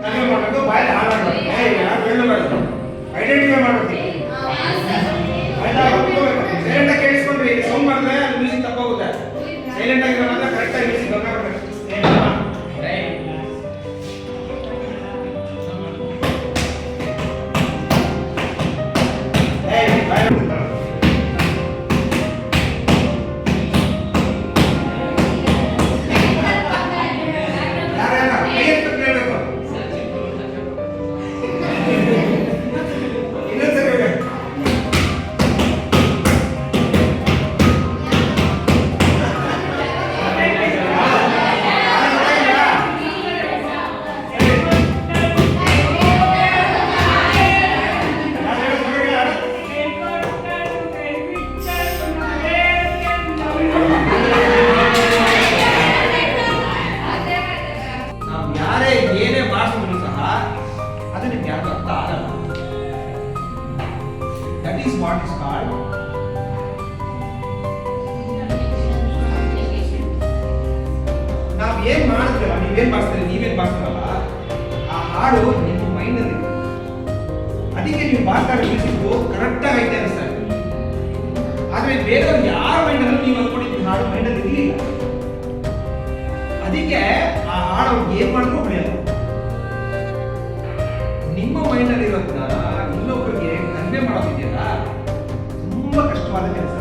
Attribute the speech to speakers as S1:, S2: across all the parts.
S1: ಕಡಿಮೆ ಮಾಡಬೇಕು, ಬಾಯಲ್ಲಿ ಹಾಳಾಗಬೇಕು. ಯಾರು ಹೇಳಬಾರ್ದು, ಐಡೆಂಟಿಫೈ ಮಾಡಬೇಕು. ಆಯ್ತಾ? ಸೈಲೆಂಟ್ ಆಗಿ ಕೇಳಿಸ್ಕೊಂಡ್ರಿ, ಸೌಂಡ್ ಮಾಡಿದ್ರೆ ಅದು ಮ್ಯೂಸಿಕ್ ತಪ್ಪಾಗುತ್ತೆ. ಸೈಲೆಂಟ್ ಆಗಿರೋ ಮಾತ್ರ ಕರೆಕ್ಟ್ ಆಗಿ ಮ್ಯೂಸಿಕ್ ಬರ್ಬೇಕು. That is what is called ನಾವು ಏನ್ ಮಾಡ್ತೀರಲ್ಲ, ನೀವೇನ್ ಮಾಡ್ತೀರಿ, ನೀವೇನ್ ಮಾಡ್ತೀರಲ್ಲ, ಆ ಹಾಡು ನಿಮ್ಮ ಮೈಂಡ್ ಅಲ್ಲಿ, ಅದಕ್ಕೆ ನೀವು ಮಾಡ್ತಾ ಇರೋ ಮ್ಯೂಸಿಕ್ ಕರೆಕ್ಟ್ ಆಗಿ ಐತೆ ಅನಿಸ್ತಾ ಇದೆ. ಆದ್ರೆ ಬೇರೆಯವ್ರು ಯಾರ ಮೈಂಡ್ ಅಲ್ಲೂ ನೀವು ಅನ್ಕೊಂಡಿದ್ದ ಹಾಡು ಮೈಂಡ್ ಅಲ್ಲಿ ಇರಲಿಲ್ಲ. ಅದಕ್ಕೆ ಆ ಹಾಡು ಏನ್ ಮಾಡಿದ್ರು ಹೊಳೆಯಲ್ಲ. ನಿಮ್ಮ ಮೈಂಡ್ ಅಲ್ಲಿ ಇರೋದನ್ನ ಇನ್ನೊಬ್ಬರಿಗೆ ಕನ್ವೆ ಮಾಡೋದಿದೆಯಲ್ಲ, ತುಂಬಾ ಕಷ್ಟವಾದ ಕೆಲಸ.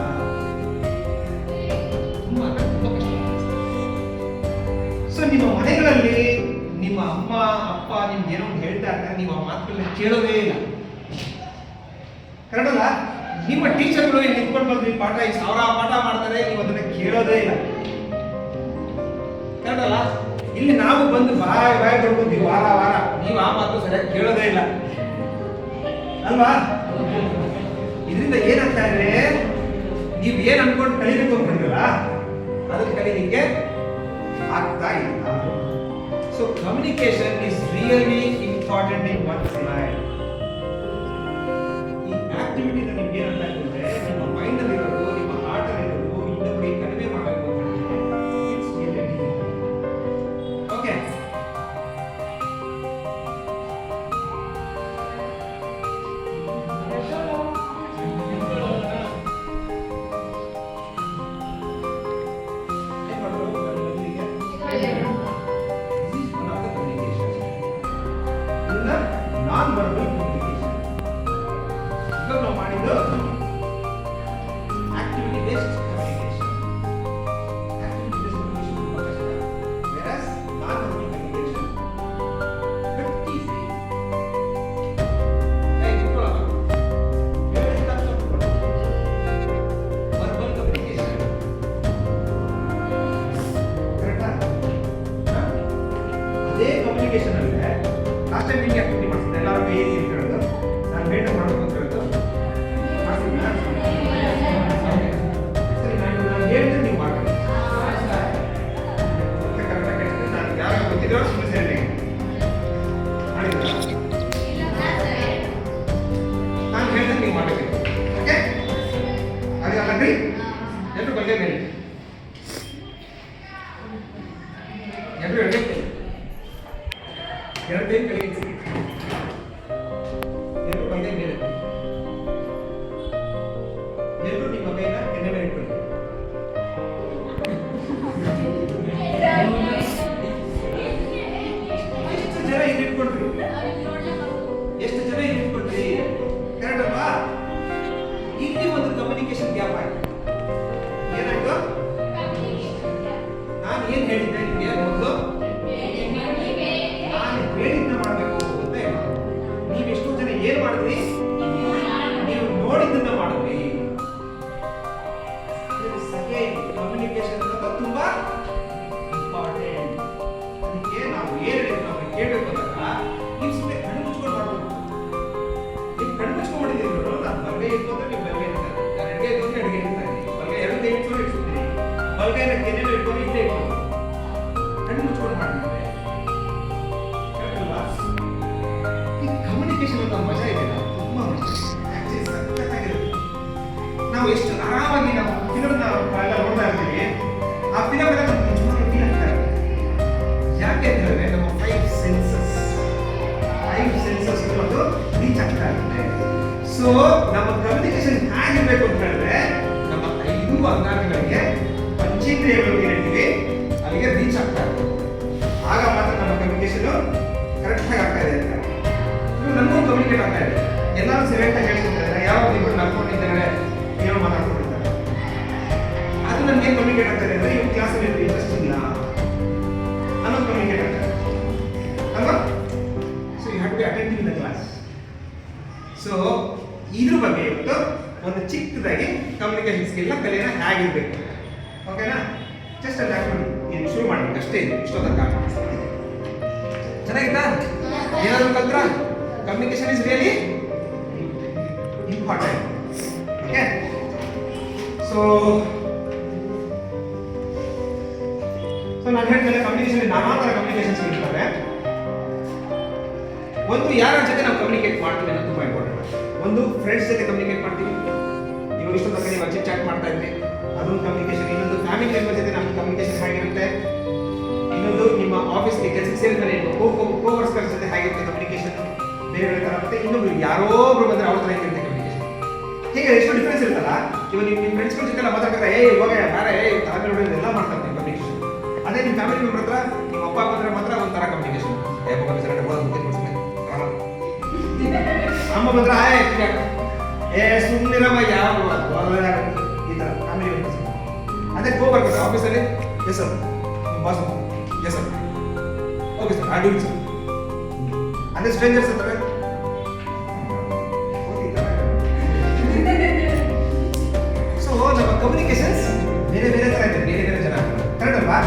S1: ತುಂಬಾ ಕಷ್ಟವಾದ ಕೆಲಸ. ಸೊ ನಿಮ್ಮ ಮನೆಗಳಲ್ಲಿ ನಿಮ್ಮ ಅಮ್ಮ ಅಪ್ಪ ನಿಮ್ಗೆ ಏನೋ ಒಂದು ಹೇಳ್ತಾ ಇರ್ತಾರೆ, ನೀವು ಆ ಮಾತುಗಳನ್ನ ಕೇಳೋದೇ ಇಲ್ಲ. ಕರೆಕ್ಟ್ ಅಲ್ಲ? ನಿಮ್ಮ ಟೀಚರ್ಗಳು ಇಲ್ಲಿ ನಿಂತ್ಕೊಂಡು ಬಂದು ಪಾಠ 1000 ಪಾಠ ಮಾಡ್ತಾರೆ, ನೀವು ಅದನ್ನ ಕೇಳೋದೇ ಇಲ್ಲ. ಕರೆಕ್ಟ್ ಅಲ್ಲ? ಇಲ್ಲಿ ನಾವು ಬಂದು ಬಾಯ್ ಬಡ್ಕೊಂತೀವಿ ವಾರ ವಾರ, ನೀವು ಆ ಮಾತು ಸರಿಯಾಗಿ ಕೇಳೋದೇ ಇಲ್ಲ ಅಲ್ವಾ? ಇದರಿಂದ ಏನಾಗ್ತಾ ಇದೆ, ನೀವು ಏನ್ ಅನ್ಕೊಂಡು ಕಲಿಬೇಕು ಅನ್ಕೊಂಡಿರಲ್ಲ, ಅದನ್ನ ಕಲೀಲಿಕ್ಕೆ ಆಗ್ತಾ ಇಲ್ಲ. So communication is really important in once life. ಈ ಆಕ್ಟಿವಿಟಿ ನಿಮ್ಗೆ ಏನಂತ ಅಂದ್ರೆ, ನಿಮ್ಮ ಮೈಂಡ್ ಅಲ್ಲಿ ಇರೋದು, ನಿಮ್ಮ ಹಾರ್ಟ್ ಅಲ್ಲಿ ಇರೋದು ಇನ್ನೊಬ್ಬರಿಗೆ ಕಡಿಮೆ ಮಾಡಬೇಕು. ಓಕೆ, ನಾನ್ ವರ್ಬಲ್ ಕಮ್ಯುನಿಕೇಶನ್. ಇವಾಗ ನಾವು ಮಾಡಿದ್ದು activity based communication. Activity based communication ತುಂಬಾ ಕಷ್ಟ. ವೆರಸ್ ನಾನ್ ವರ್ಬಲ್ ಕಮ್ಯುನಿಕೇಶನ್ ಗಟ್ಟಿ ಇದೆ. ಕುತ್ಕೊಳ್ಳೋಣ, ಹೇಳಿದ ತಕ್ಷಣ ಕುತ್ಕೊಳ್ಳೋಣ. ವರ್ಬಲ್ ಕಮ್ಯುನಿಕೇಶನ್ ಕರೆಕ್ಟಾ? ಅದೇ ಕಮ್ಯುನಿಕೇಶನ್ ಅಲ್ಲಿ ಲಾಸ್ಟ್ ಟೈಮ್ ನಿಮಗೆ ಆಕ್ಟಿವಿಟಿ ಮಾಡಿಸಿದ್ದೆ, ಎಲ್ಲರೂ ಕೈ ಎತ್ತಿ ಅಂತ ಹೇಳೋದು, ನಾನು ಮೇಂಟೈನ್ ಮಾಡಬೇಕು ಅಂತ ಹೇಳೋದು ಮಾಡಿಸಿದ್ನಾ? ಸರಿ, ನಾನು ಹೇಳ್ತೀನಿ, ನೀವು ಮಾಡಬೇಕು. ಕರೆಕ್ಟಾಗಿ ಹೇಳ್ತೀನಿ. ನಾನು ಯಾರು ಗೊತ್ತಿದ್ರು ಸುಮ್ಮನೆ ಸೇರಿ ಮಾಡಿದ್ರ ನಾನು ಹೇಳ್ತೀನಿ, ನೀವು ಮಾಡಬೇಕು. ಓಕೆ, ಅದೇ ಅಲ್ಲರಿ, ಎಲ್ಲರೂ ಬಗ್ಗೆ ಮೇಲೆ ಎಲ್ಲರೂ ಹೇಳ್ಬೇಕು. ಎರಡು ಕೈ ಕಲಿಯಿಸಿ, ಎರಡು ಬಂದೆ ಮೇಲೆ, ಎಲ್ಲರೂ ನಿಮ್ಮ ಕೈನ ಕೆನ್ನೆ ಮೇಲೆ ಇಟ್ಕೊಳ್ಳಿ. ಎಷ್ಟು ಜನ ಇಲ್ಲಿ ಇಟ್ಕೊಳ್ರಿ? ಎಷ್ಟು ಜನ ಇಲ್ಲಿ ಇಟ್ಕೊಳ್ರಿ? ಕರೆಕ್ಟ್ ಅಲ್ವಾ? ಇಲ್ಲಿ ಒಂದು ಕಮ್ಯುನಿಕೇಶನ್ ಗ್ಯಾಪ್ ಆಯ್ತು. ಏನಾಯ್ತು? ನಾನು ಏನ್ ಹೇಳಿದ್ದೆ ನಿಮಗೆ ಮೊದಲು? ಹೇಳಿದ್ನ ಮಾಡಬೇಕು ಅಂತ ಹೇಳಿ. ನೀವೆಷ್ಟೋ ಜನ ಏನ್ ಮಾಡಿದ್ರಿ? ನೀವು ನೋಡಿದ್ದನ್ನ ಮಾಡಿದ್ರಿ. ಕಮ್ಯುನಿಕೇಶನ್ ಅನ್ನೋದು ತುಂಬಾ ಇಂಪಾರ್ಟೆಂಟ್. ಅದಕ್ಕೆ ನಾವು ಏನ್ ಹೇಳಿದ್ವಿ ಕೇಳಬೇಕು ಅಂದಾಗ ನೀವು ಸುಮ್ಮನೆ ಕಣ್ಣು ಮುಚ್ಕೊಂಡು ಮಾಡಬೇಕು. ನೀವು ಕಣ್ಣು ಮುಚ್ಕೊಂಡು ಮಾಡಿದ್ದೀರಿ, ನಾನು ಬಲ್ಗೆ ಇತ್ತು ಅಂದ್ರೆ ನೀವು ಬಲ್ಗೆ ಇರ್ತಾರೆ, ನಾನು ಅಡುಗೆ ಇತ್ತು ಅಂದ್ರೆ ಅಡುಗೆ ಇರ್ತಾರೆ, ಬಲ್ಗೆ ಎರಡು ಕೈ ಇಟ್ಕೊಂಡು ಇಡ್ತೀನಿ, ಬಲ್ಗೆನ ಕೆನೆಯಲ್ಲಿ ಇಟ್ಕೊಂಡು ಇಲ್ಲೇ ಇಟ್ಕೊಂಡು ಕಣ್ಣು ಮುಚ್ಕೊಂಡು ಮಾಡಿದ್ರೆ ಈ ಕಮ್ಯುನಿಕೇಶನ್ ಅನ್ನೋ ಮಜಾ ಇದೆಯಲ್ಲ, ತುಂಬಾ ಮಜಾ. ಆಕ್ಚುಲಿ ಸಖತ್ತಾಗಿರುತ್ತೆ. ನಾವು ಎಷ್ಟು ಆರಾಮಾಗಿ ನಾವು ಫಿಲಮ್ನ ಎಲ್ಲ ನೋಡ್ತಾ ಇರ್ತೀವಿ, ಆ ಫಿಲಮ್ ಎಲ್ಲ ನಮ್ಗೆ ತುಂಬಾ ಫೀಲ್ ಆಗ್ತಾ ಇರುತ್ತೆ. ಯಾಕೆ ಅಂತ ಹೇಳಿದ್ರೆ ನಮ್ಮ 5 ಸೆನ್ಸಸ್ ರೀಚ್ ಆಗ್ತಾ ಇರುತ್ತೆ. ಸೊ ನಮ್ಮ ಕಮ್ಯುನಿಕೇಶನ್ ಹೇಗಿರ್ಬೇಕು ಅಂತ ಹೇಳಿದ್ರೆ ನಮ್ಮ 5 ಅಂಗಾಂಗಗಳಿಗೆ ಪಂಚೇಂದ್ರಿಯಗಳು ಏನ್ ಹೇಳ್ತೀವಿ ಅಲ್ಲಿಗೆ ರೀಚ್ ಆಗ್ತಾ ಇರುತ್ತೆ. ಆಗ ಮಾತ್ರ ನಮ್ಮ ಕಮ್ಯುನಿಕೇಶನ್ ಕರೆಕ್ಟ್ ಆಗಿ ಆಗ್ತಾ ಇದೆ ಅಂತ. ಇವು ನಮಗೂ ಕಮ್ಯುನಿಕೇಟ್ ಆಗ್ತಾ ಇದೆ. ಎಲ್ಲರೂ ಸರಿಯಾಗಿ ಹೇಳ್ಕೊಂಡಿದ್ದಾರೆ, ಯಾವಾಗ ಇಬ್ಬರು ನಡ್ಕೊಂಡಿದ್ದಾರೆ, ಏನೋ ಮಾತಾಡ್ಕೊಂಡಿದ್ದಾರೆ. ಅದು ನಮ್ಗೆ ಕಮ್ಯುನಿಕೇಟ್ ಆಗ್ತಾ ಇದೆ ಅಂದ್ರೆ ಇವ್ರು ಕ್ಲಾಸಲ್ಲಿ ಇಂಟ್ರೆಸ್ಟ್ ಇಲ್ಲ ಅನ್ನೋದು ಕಮ್ಯುನಿಕೇಟ್ ಆಗ್ತಾ ಇದೆ ಅಲ್ವಾ? So you have to be attentive in the class. So ಇದ್ರ ಬಗ್ಗೆ ಇವತ್ತು ಒಂದು ಚಿಕ್ಕದಾಗಿ ಕಮ್ಯುನಿಕೇಶನ್ ಸ್ಕಿಲ್ನ ಕಲಿಯೋಣ ಹೇಗಿರ್ಬೇಕು. ಓಕೆನಾ? ಜಸ್ಟ್ ಅಲ್ಲಿ ಹಾಕೊಂಡು ಇದು ಶುರು ಮಾಡಬೇಕು ಅಷ್ಟೇ. ಇದು ಇಷ್ಟೊತ್ತಂಕ ಚೆನ್ನಾಗಿತ್ತಾ? ಏನಾದ್ರು ಕಲ್ತ್ರ? Communication is really important. Okay? So ನಾನು ಹೇಳಿದ್ಮೇಲೆ ಕಮ್ಯುನಿಕೇಶನ್ ನಾನಾ ಥರ ಕಮ್ಯುನಿಕೇಶನ್ಸ್ ಇರ್ತವೆ. ಒಂದು ಯಾರ ಜೊತೆ ನಾವು ಕಮ್ಯುನಿಕೇಟ್ ಮಾಡ್ತೀವಿ ಅನ್ನೋದು ತುಂಬಾ ಇಂಪಾರ್ಟೆಂಟ್. ಒಂದು ಫ್ರೆಂಡ್ಸ್ ಜೊತೆ ಕಮ್ಯುನಿಕೇಟ್ ಮಾಡ್ತೀವಿ. ಇವಾಗ ಇಷ್ಟೊಂದು ತನಕ ನೀವು ಚಿಟ್ ಚಾಟ್ ಮಾಡ್ತಾ ಇದ್ರಿ, ಅದೊಂದು ಕಮ್ಯುನಿಕೇಶನ್. ಇನ್ನೊಂದು ಫ್ಯಾಮಿಲಿ ಮೆಂಬರ್ ಜೊತೆ ನಮ್ಮ ಕಮ್ಯುನಿಕೇಶನ್ ಹೇಗಿರುತ್ತೆ. ಇನ್ನೊಂದು ನಿಮ್ಮ ಆಫೀಸ್ಗೆ ಕೆಲಸಕ್ಕೆ ಸೇರಿದ್ರೆ ಕೋವರ್ಕರ್ಸ್ ಜೊತೆ ಹೇಗಿರುತ್ತೆ ಕಮ್ಯುನಿಕೇಶನ್, ಬೇರೆ ಬೇರೆ ಥರ. ಮತ್ತೆ ಇನ್ನೊಬ್ರು ಯಾರೋ ಒಬ್ರು ಬಂದ್ರೆ ಅವ್ರ ಹತ್ರ ಹೇಗಿರುತ್ತೆ ಕಮ್ಯುನಿಕೇಶನ್. ಹೀಗೆ ಎಷ್ಟು ಡಿಫ್ರೆನ್ಸ್ ಇರುತ್ತಲ್ಲ. ಇವಾಗ ನಿಮ್ಮ ಫ್ರೆಂಡ್ಸ್ಗಳ ಜೊತೆ ಎಲ್ಲ ಮಾತಾಡ್ತಾರೆ, ಇವಾಗ ಬೇರೆ ತಾವೇನು ಎಲ್ಲ ಮಾಡ್ತಾರೆ ಕಮ್ಯುನಿಕೇಶನ್. ಅದೇ ನಿಮ್ಮ ಫ್ಯಾಮಿಲಿ ಮೆಂಬರ್ ಹತ್ರ ನಿಮ್ಮ ಅಪ್ಪ ಬಂದ್ರೆ ಮಾತ್ರ ಒಂಥರ ಕಮ್ಯುನಿಕೇಶನ್. ಅಮ್ಮ ಬಂದ್ರೆ ಸುಮ್ಮನಿರಮ್ಮ ಯಾವ ಈ ಥರ ಫ್ಯಾಮಿಲಿ ಮೆಂಬರ್ಸ್. ಅದೇ ಕೋವರ್ಕರ್ಸ್ ಆಫೀಸಲ್ಲಿ yes sir boss yes sir okay sir I do it sir. ಅದೇ ಸ್ಟ್ರೇಂಜರ್ಸ್ ಹತ್ರ ಸೊ ನಮ್ಮ ಕಮ್ಯುನಿಕೇಶನ್ಸ್ ಬೇರೆ ಬೇರೆ ಥರ ಇದೆ, ಬೇರೆ ಬೇರೆ ಜನ ಕರೆಕ್ಟ್ ಅಲ್ವಾ?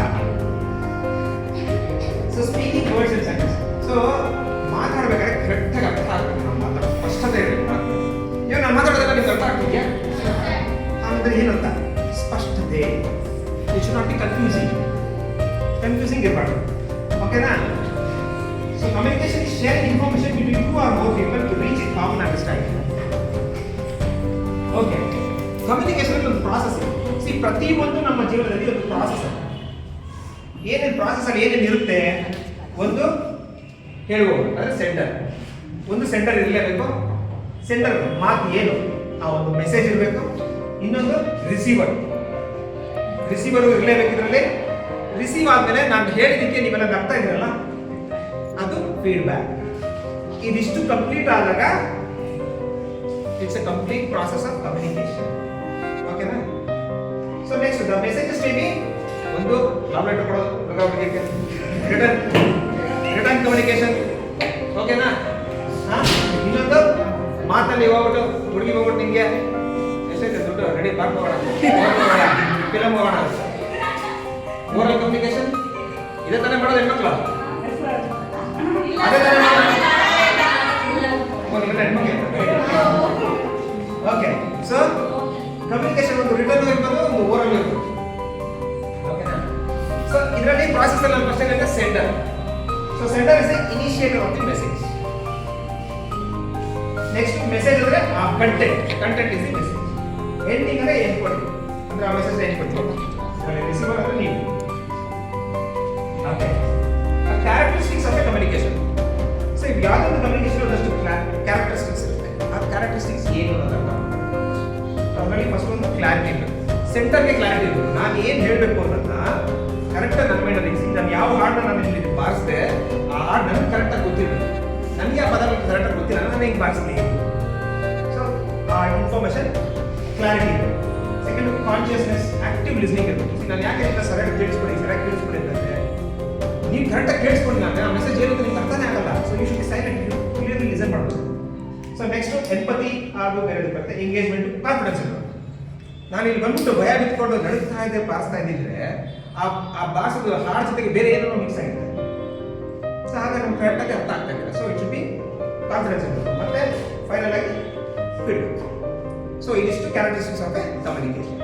S1: So speaking words and sentence. So ಮಾತಾಡ್ಬೇಕಾದ್ರೆ ಕರೆಕ್ಟಾಗಿ ಅರ್ಥ ಆಗ್ಬೇಕು. ನಾವು ಮಾತಾಡೋ ಸ್ಪಷ್ಟತೆ ಇರಬೇಕು. ಇವಾಗ ನಾನು ಮಾತಾಡೋದೆಲ್ಲ ನಿಮ್ಗೆ ಅರ್ಥ ಆಗ್ತಿದೆಯಾ? ಹಾಗಾದ್ರೆ ಏನಂತ ಸ್ಪಷ್ಟತೆ. It should not be confusing ಇರಬಾರ್ದು. ಓಕೆನಾ? So communication is sharing information between 2 or more people to reach a common understanding. Okay, communication ಒಂದು ಪ್ರಾಸೆಸ್. ಸಿ ಪ್ರತಿಯೊಂದು ನಮ್ಮ ಜೀವನದಲ್ಲಿ ಒಂದು ಪ್ರಾಸೆಸ್. ಏನೇನು ಪ್ರಾಸೆಸ್ ಅಲ್ಲಿ ಏನೇನು ಇರುತ್ತೆ? ಒಂದು ಹೇಳುವವರು ಅಂದರೆ ಸೆಂಡರ್. ಒಂದು ಸೆಂಡರ್ ಇರಲೇಬೇಕು. ಸೆಂಡರ್ ಮಾತು ಏನು, ಆ ಒಂದು ಮೆಸೇಜ್ ಇರಬೇಕು. ಇನ್ನೊಂದು ರಿಸೀವರ್ ಇರಲೇಬೇಕು. ಇದರಲ್ಲಿ ರಿಸೀವ್ ಆದಮೇಲೆ ನಾನು ಹೇಳಿದ್ದಕ್ಕೆ ನೀವೆಲ್ಲ ಅರ್ಥ ಇದ್ದೀರಲ್ಲ, ಅದು ಫೀಡ್ಬ್ಯಾಕ್. ಇದಿಷ್ಟು ಕಂಪ್ಲೀಟ್ ಆದಾಗ it's a complete process of communication. ಓಕೆನಾ? So next the messages may be ಒಂದು ಲವ್ ಲೆಟರ್ ಕೊಡೋದು, ರಿಟರ್ನ್ ಕಮ್ಯುನಿಕೇಶನ್. ಓಕೆನಾ? ಇನ್ನೊಂದು ಮಾತಲ್ಲಿ ಹೋಗ್ಬಿಟ್ಟು ಹುಡುಗಿ ಹೋಗ್ಬಿಟ್ಟು ನಿಮಗೆ ಎಷ್ಟೈತೆ ದುಡ್ಡು ರೆಡಿ ಪಾರ್ಕ್ ಹೋಗೋಣ, ಫಿಲಮ್ ಹೋಗೋಣ. ಓರಲ್ ಕಮ್ಯುನಿಕೇಶನ್ ಇದೇ ತಾನೇ ಮಾಡೋದು ಹೆಣ್ಮಕ್ಳು? ಅದೇ ತಾನೇ ಓಕೆ. ಸೊ ಕಮ್ಯುನಿಕೇಶನ್ ಒಂದು ರಿಟರ್ನ್ ಇರ್ಬೋದು, ಒಂದು ಓರಲ್ ಇರ್ಬೋದು. ಓಕೆನಾ? ಸೊ ಇದರಲ್ಲಿ ಪ್ರಾಸೆಸ್ ಅಲ್ಲಿ ಫಸ್ಟ್ ಏನಂದ್ರೆ sender. So sender is ಇನಿಷಿಯೇಟರ್ of the message. Next message ಅಂದ್ರೆ ಆ content is the message. Ending ಅಂದ್ರೆ ಏನು ಕೊಡ್ತೀವಿ ಅಂದ್ರೆ ಆ ಮೆಸೇಜ್ ಏನು ಕೊಡ್ತೀವಿ. ರಿಸೀವರ್ ಅಂದ್ರೆ ನೀವು. Okay, characteristics of communication. So ಈಗ ಯಾವುದೊಂದು ಕಮ್ಯುನಿಕೇಶನ್ ಒಂದಷ್ಟು ಕ್ಯಾರೆಕ್ಟರಿಸ್ಟಿಕ್ಸ್ ಇರುತ್ತೆ. ಆ ಕ್ಯಾರೆಕ್ಟರಿಸ್ಟಿಕ್ಸ್ ಏನು ಅನ್ನೋದಲ್ಲ. ಅದರಲ್ಲಿ ಫಸ್ಟ್ ಒಂದು ಕ್ಲಾರಿಟಿ ಇರಬೇಕು. ಸೆಂಟರ್ಗೆ ಕ್ಲಾರಿಟಿ ಇರಬೇಕು. ನಾನು ಏನು ಹೇಳಬೇಕು ಅನ್ನೋದನ್ನ ಕರೆಕ್ಟಾಗಿ ನನ್ನ ಮೈಂಡಲ್ಲಿ ಇರಿಸಿ. ನಾನು ಯಾವ ಹಾಡನ್ನ ನಾನು ಇಲ್ಲಿ ಬಾರಿಸಿದೆ ಆ ಹಾಡು ನನಗೆ ಕರೆಕ್ಟಾಗಿ ಗೊತ್ತಿರಬೇಕು. ನನಗೆ ಆ ಪದ ಕರೆಕ್ಟಾಗಿ ಗೊತ್ತಿಲ್ಲ, ನಾನು ಹೆಂಗೆ ಬಾರಿಸ್ತೀನಿ. ಸೊ ಆ ಇನ್ಫಾರ್ಮೇಷನ್ ಕ್ಲಾರಿಟಿ ಇರಬೇಕು. ಸೆಕೆಂಡ್ ಕಾನ್ಷಿಯಸ್ನೆಸ್, ಆಕ್ಟಿವ್ ಲಿಸ್ನಿಂಗ್ ಇರಬೇಕು. ನಾನು ಯಾಕೆ ಅಂತ ಸರಿಯಾಗಿ ಕೇಳಿಸ್ಕೊಡಿ ಅಂತಂದರೆ ನೀವು ಕರೆಕ್ಟಾಗಿ ಕೇಳಿಸ್ಕೊಂಡಿಲ್ಲ ಅಂದರೆ ಆ ಮೆಸೇಜ್ ಏನು ನಿಮ್ಗೆ ಅರ್ಥನೇ ಆಗಲ್ಲ. So you should be silent, you clearly listen ಮಾಡಬೇಕು. ಸೊ ನೆಕ್ಸ್ಟ್ ಎಂಪತಿ ಹಾಗೂ ಬೇರೆದು ಬರುತ್ತೆ. ಎಂಗೇಜ್ಮೆಂಟ್, ಕಾನ್ಫಿಡೆನ್ಸ್ ಇರಬೇಕು. ನಾನು ಇಲ್ಲಿ ಬಂದ್ಬಿಟ್ಟು ಭಯ ಬಿಟ್ಕೊಂಡು ನಡುತ್ತಾ ಇದ್ದೆ ಬಾರಿಸ್ತಾ ಇದ್ದಿದ್ರೆ ಆ ಬಾರಿಸೋದು ಹಾಡು ಜೊತೆಗೆ ಬೇರೆ ಏನೋ ಮಿಕ್ಸ್ ಆಗಿದೆ. ಸೊ ಹಾಗೆ ನಮ್ಗೆ ಕರೆಕ್ಟಾಗಿ ಅರ್ಥ ಆಗ್ತಾ ಇಲ್ಲ. So it should be confidence ಇರಬೇಕು. ಮತ್ತೆ ಫೈನಲ್ ಆಗಿ ಫೀಡ್ಬ್ಯಾಕ್. ಸೊ ಇದಿಷ್ಟು characteristics of a communication.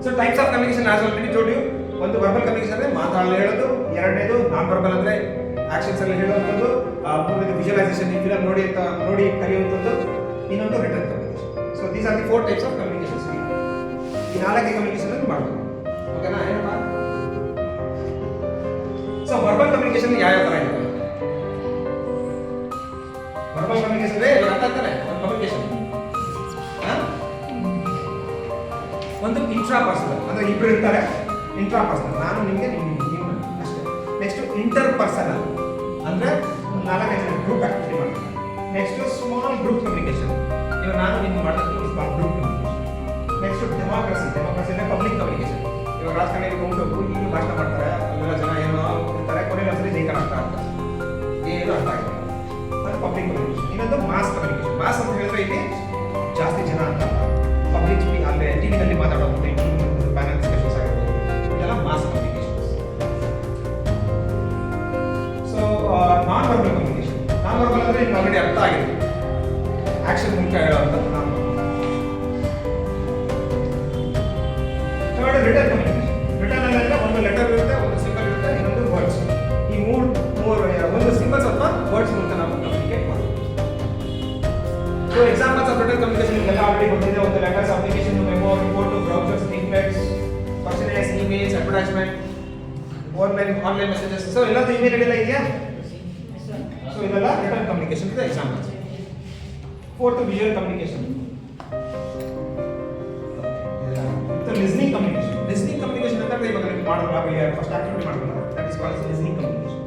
S1: So types of communication as already told you. ಒಂದು ವರ್ಬಲ್ ಕಮ್ಯುನಿಕೇಶನ್ ಅಂದ್ರೆ ಮಾತಾಡಲು ಹೇಳೋದು. ಎರಡನೇದು ನಾನ್ ವರ್ಬಲ್ ಅಂದ್ರೆ ಆಕ್ಷನ್ಸ್ ಅಲ್ಲಿ ಹೇಳುವಂಥದ್ದು. ಮೂರನೇದು ವಿಜುವಲೈಸೇಷನ್, ಈ ಫಿಲಮ್ ನೋಡಿ ಕಲಿಯುವಂಥದ್ದು. ಇನ್ನೊಂದು return communication. So these are the 4 types of communications. ಈ 4 ಕಮ್ಯುನಿಕೇಶನ್ ಅನ್ನು ಮಾಡಬಹುದು. ಓಕೆನಾ? ಏನಪ್ಪ? ಸೊ ವರ್ಬಲ್ ಕಮ್ಯುನಿಕೇಶನ್ ಯಾವ ಥರ ಇದೆ? ವರ್ಬಲ್ ಕಮ್ಯುನಿಕೇಶನ್ ಇವಾಗ ಅರ್ಥ ಆಗ್ತಾರೆ ಒಂದು ಕಮ್ಯುನಿಕೇಶನ್. ಒಂದು ಇಂಟ್ರಾ ಪರ್ಸನಲ್ ಅಂದ್ರೆ ಇಬ್ರು ಇರ್ತಾರೆ, ಇಂಟ್ರಾ ಪರ್ಸನಲ್ ನಾನು ನಿಮಗೆ ನೀವು ಅಷ್ಟೇ. ನೆಕ್ಸ್ಟ್ ಇಂಟರ್ ಪರ್ಸನಲ್ ಅಂದ್ರೆ ನಾಲ್ಕೈದು ಜನ ಗ್ರೂಪ್ ಆಕ್ಟಿವಿಟಿ ಮಾಡ್ತಾರೆ. ನೆಕ್ಸ್ಟ್ ಸ್ಮಾಲ್ ಗ್ರೂಪ್ ಕಮ್ಯುನಿಕೇಶನ್, ಇವಾಗ ನಾನು ನಿಮ್ಗೆ ಮಾಡೋದು small group communication. Next democracy ಅಂದ್ರೆ ಪಬ್ಲಿಕ್ ಕಮ್ಯುನಿಕೇಶನ್. ಇವಾಗ ರಾಜಕಾರಣಿಗಳು ಹೋಗ್ಬೇಕು, ಈಗ ಭಾಷಣ ಮಾಡ್ತಾರೆ, ಅಲ್ಲೆಲ್ಲ ಜನ ಏನೋ ಇರ್ತಾರೆ, ಕೊನೆಯ ಒಂದ್ಸರಿ ಜೈಕಾರ ಅರ್ಥ ಆಗ್ತಾರೆ, ಏನು ಅರ್ಥ ಆಗಿಲ್ಲ, ಅದು ಪಬ್ಲಿಕ್ ಕಮ್ಯುನಿಕೇಶನ್. ಇನ್ನೊಂದು ಮಾಸ್ ಕಮ್ಯುನಿಕೇಶನ್. ಮಾಸ್ ಅಂತ ಹೇಳಿದ್ರೆ ಇಲ್ಲಿ ಜಾಸ್ತಿ ಜನ ಅಂತ ಪಬ್ಲಿಕ್ ಅಲ್ಲಿ ಟಿವಿನಲ್ಲಿ ಮಾತಾಡೋದು, ಪ್ಯಾನಲ್ ಡಿಸ್ಕಷನ್ಸ್ ಆಗಿರ್ಬೋದು, ಇದೆಲ್ಲ mass communications. So non verbal communication. Non verbal ಅಂದ್ರೆ ನಿಮ್ಗೆ ಆಲ್ರೆಡಿ ಅರ್ಥ ಆಗಿದೆ, ಆಕ್ಷನ್ ಮೂಲಕ ಹೇಳುವಂಥದ್ದು non verbal. Third written communication. Written ಅಂದ್ರೆ ಒಂದು ಲೆಟರ್ ಇರುತ್ತೆ, ಒಂದು ಸಿಂಬಲ್ ಇರುತ್ತೆ, ಇನ್ನೊಂದು ವರ್ಡ್ಸ್. ಈ ಮೂರು ಒಂದು ಸಿಂಬಲ್ಸ್ ಅಥವಾ ವರ್ಡ್ಸ್ ಮೂಲಕ ನಾವು ಕಮ್ಯುನಿಕೇಟ್ ಮಾಡ್ತೀವಿ. So examples of return communication ಎಲ್ಲ ಆಲ್ರೆಡಿ ಗೊತ್ತಿದೆ. ಒಂದು letters, application, memo, report, browsers, leaflets, personalise emails, advertisement, online messages. So ಎಲ್ಲದೂ ಇಮೇಲ್ ಎಲ್ಲ ಇದೆಯಾ? ಸೊ ಇದೆಲ್ಲ return communication examples. Fourth visual communication. Listening communication. Listening communication ಅಂತ ಇವಾಗ ನೀವು ಮಾಡೋದು ಫಸ್ಟ್ ಆಕ್ಟಿವಿಟಿ ಮಾಡ್ತಾರೆ, that is called listening communication.